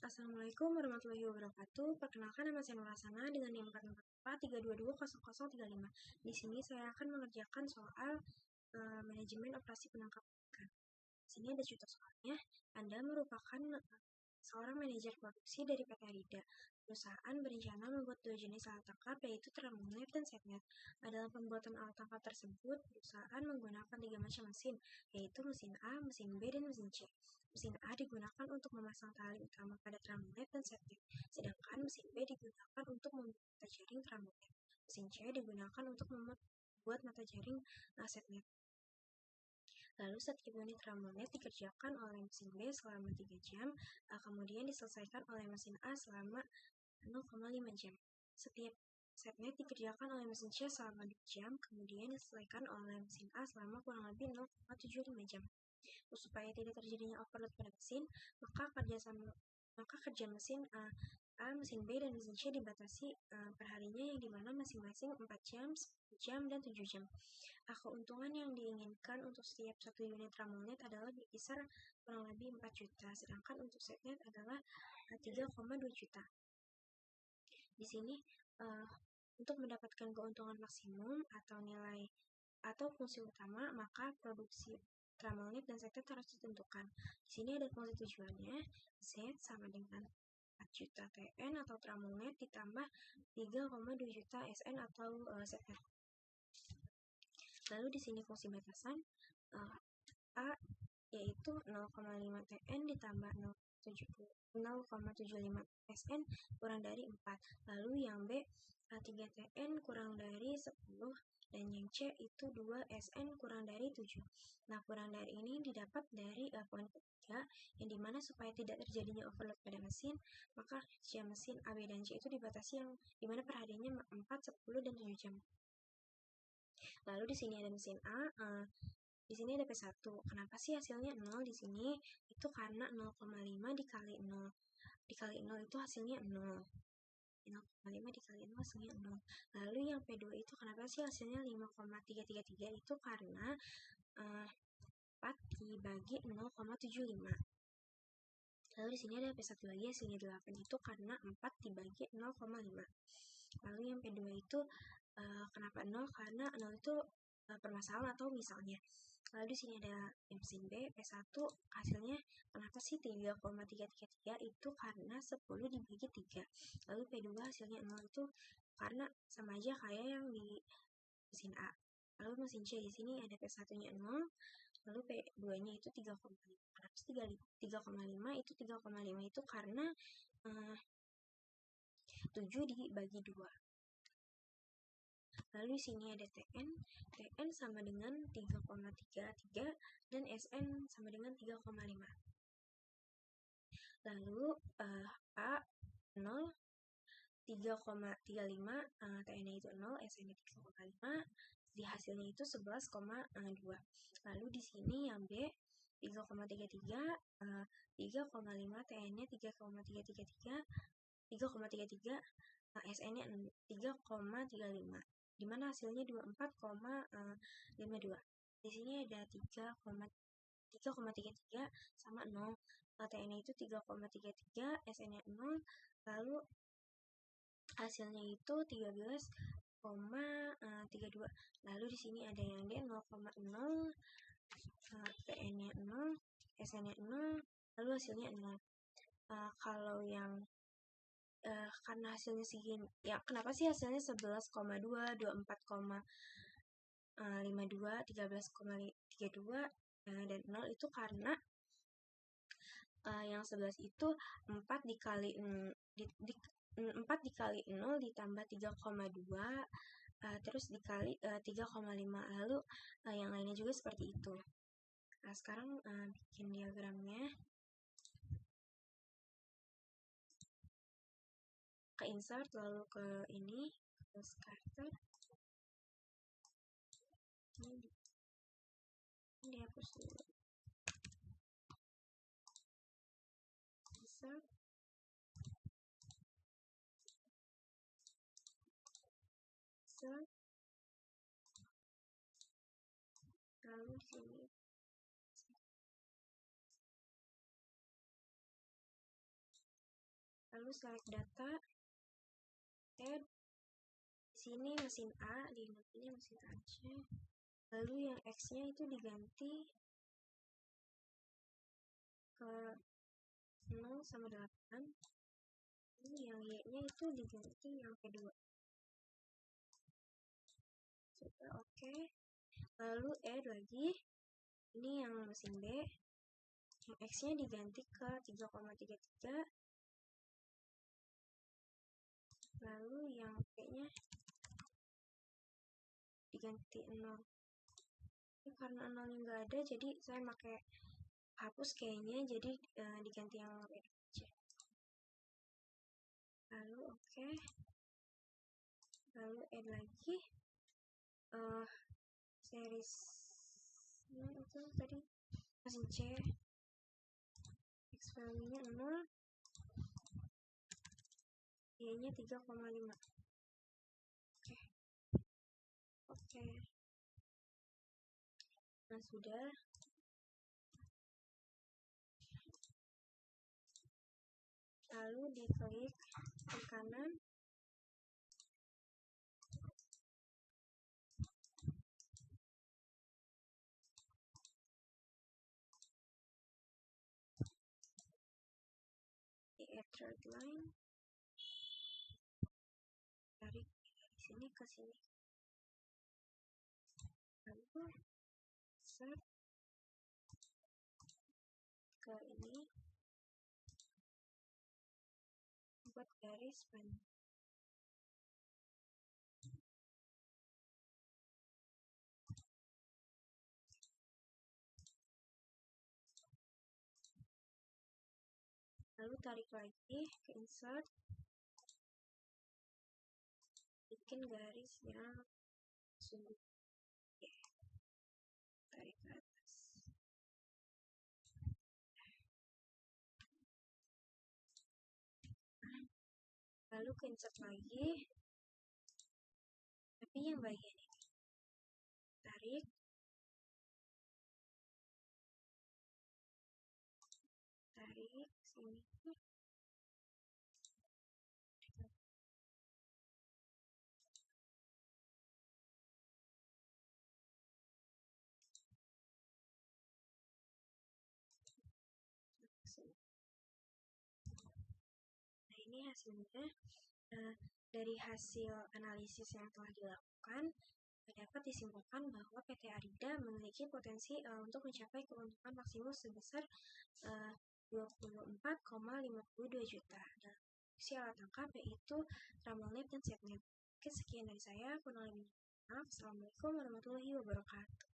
Assalamualaikum warahmatullahi wabarakatuh. Perkenalkan, nama saya Nurasana dengan NIM 44432200005. Di sini saya akan mengerjakan soal manajemen operasi penangkapan ikan. Di sini ada contoh soalnya. Anda merupakan seorang manajer produksi dari PT Arida. Perusahaan berencana membuat dua jenis alat tangkap, yaitu Thermonet dan Setnet. Dalam pembuatan alat tangkap tersebut, perusahaan menggunakan 3 macam mesin, yaitu mesin A, mesin B, dan mesin C. Mesin A digunakan untuk memasang tali utama pada Thermonet dan Setnet, sedangkan mesin B digunakan untuk membuat mata jaring Thermonet. Mesin C digunakan untuk membuat mata jaring Setnet. Lalu setiap unit Thermonet dikerjakan oleh mesin B selama 3 jam, kemudian diselesaikan oleh mesin A selama 0,5 jam. Setiap Setnet dikerjakan oleh mesin C selama 2 jam, kemudian diselesaikan oleh mesin A selama kurang lebih 0,75 jam. Supaya tidak terjadinya overload pada mesin, maka kerja mesin A, mesin B, dan mesin C dibatasi perharinya, yang dimana masing-masing 4 jam, 10 jam, dan 7 jam. Keuntungan yang diinginkan untuk setiap satu unit Thermonet adalah berkisar kurang lebih 4 juta, sedangkan untuk Setnet adalah 3,2 juta. Di sini untuk mendapatkan keuntungan maksimum atau nilai atau fungsi utama, maka produksi Thermonet dan Setnet harus ditentukan. Di sini ada fungsi tujuannya. Z sama dengan 4 juta TN atau Thermonet ditambah 3,2 juta SN atau Setnet. Lalu di sini fungsi batasan A yaitu 0,5 TN ditambah 0,75 SN kurang dari 4. Lalu yang B 3 TN kurang dari 10, dan yang C itu 2 SN kurang dari 7. Nah, kurang dari ini didapat dari poin ketiga, yang dimana supaya tidak terjadinya overload pada mesin, maka kerja mesin A, B, dan C itu dibatasi, yang dimana perharinya 4, 10, dan 7 jam. Lalu di sini ada mesin A, di sini ada P1. Kenapa sih hasilnya 0 di sini? Itu karena 0,5 dikali 0 itu hasilnya 0. 0,5 dikali 0 hasilnya 0. Lalu yang P2 itu kenapa sih hasilnya 5,333? Itu karena 4 dibagi 0,75. Lalu di sini ada P1 lagi, hasilnya 8. Itu karena 4 dibagi 0,5. Lalu yang P2 itu kenapa 0? Karena 0 itu permasalahan atau misalnya. Lalu di sini ada mesin B, P1 hasilnya kenapa sih 3,333? Itu karena 10 dibagi 3. Lalu P2 hasilnya 0 itu karena sama aja kayak yang di mesin A. Lalu mesin C di sini ada P1-nya 0, lalu P2-nya itu 3,5. Kenapa sih 3,5? Itu 3,5 itu karena 7 dibagi 2. Lalu di sini ada TN. TN sama dengan 3,33 dan SN sama dengan 3,5. Lalu A 0, 3,35, TN-nya itu 0, SN-nya 3,5, di hasilnya itu 11,2. Lalu di sini yang B 3,33, 3,5, TN-nya 3,333, SN-nya 3,35. Dimana hasilnya 24,52. Di sini ada 3,33 sama 0, TN-nya itu 3,33, SN-nya 0, lalu hasilnya itu 13,32. Lalu di sini ada yang D 0,0, TN-nya 0, SN-nya 0, lalu hasilnya 0. Kalau yang karena hasilnya segini, ya kenapa sih hasilnya 11,2, 24,52, 13,32 dan 0? Itu karena yang 11 itu 4 dikali 0 ditambah 3,2 terus dikali 3,5. Lalu yang lainnya juga seperti itu. Nah, sekarang bikin diagramnya. Ke insert, lalu ke ini, ke scatter. Ini dihapus dulu. Insert. Insert. Lalu di sini Lalu select data, add. Di sini mesin A, di ini mesin A aja. Lalu yang X-nya itu diganti ke 0 sama 8. Ini yang Y-nya itu diganti yang kedua. Coba oke. Lalu add lagi. Ini yang mesin B. Yang X-nya diganti ke 3,33. Lalu yang P-nya diganti 0. Ini karena 0-nya nggak ada, jadi saya pakai hapus kayaknya, jadi diganti yang beda aja. Lalu oke. Lalu add lagi series itu tadi mesin C, X value-nya 0, Y-nya 3,5. Oke. Nah, sudah. Lalu diklik ke kanan. Di add third line. Tarik dari sini ke sini. Lalu insert ke ini. Buat garis panjang. Lalu tarik lagi ke insert, bikin garis yang sungguh, tarik ke atas. Lalu ke insert lagi, tapi yang bagian ini tarik, sini. Nah, ini hasilnya. Dari hasil analisis yang telah dilakukan, dapat disimpulkan bahwa PT Arida memiliki potensi untuk mencapai keuntungan maksimum sebesar 24,52 juta dalam produksi alat tangkap, yaitu Thermalnet dan Setnet. Oke, sekian dari saya. Kurang lebihnya maaf. Assalamualaikum warahmatullahi wabarakatuh.